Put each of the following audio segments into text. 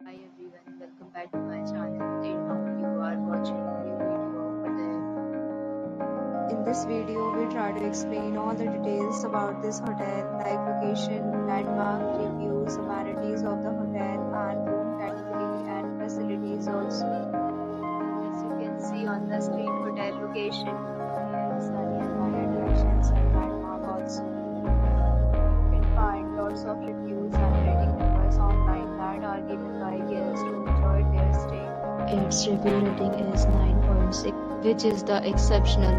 Hi everyone, welcome back to my channel and now you are watching a new video of hotel. In this video, we try to explain all the details about this hotel, like location, landmark, reviews, amenities of the hotel, and room category and facilities also. As you can see on the screen, hotel location. Here is a nearby attractions and landmark also. You can find lots of reviews and rating numbers online that are given by guests who enjoyed their stay. Its review rating is 9.6, which is the exceptional.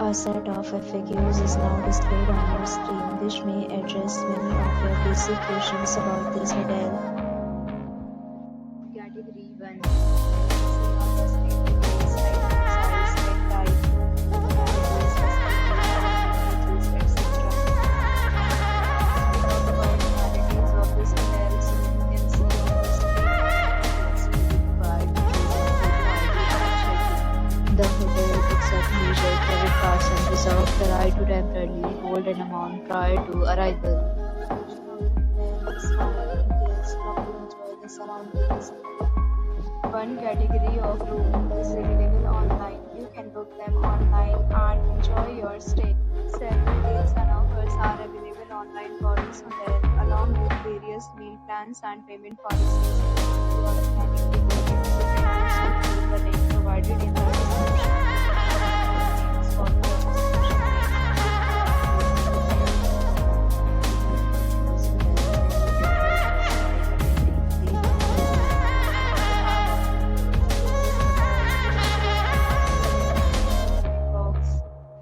A set of FAQs is now displayed on your screen, which may address many of your basic questions about this hotel. Category 1. The hotel accepts major credit cards and reserves the right to temporarily hold an amount prior to arrival. One category of room is available online. You can book them online and enjoy your stay. Several deals and offers are available online for this hotel, along with various meal plans and payment policies. To automatically book it, you can do so through the link provided in the description. Thanks for the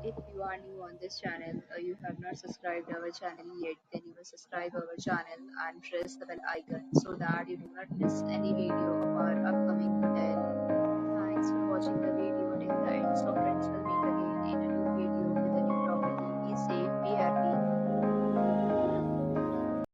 If you are new on this channel or you have not subscribed our channel yet, then you will subscribe our channel and press the bell icon so that you do not miss any video of our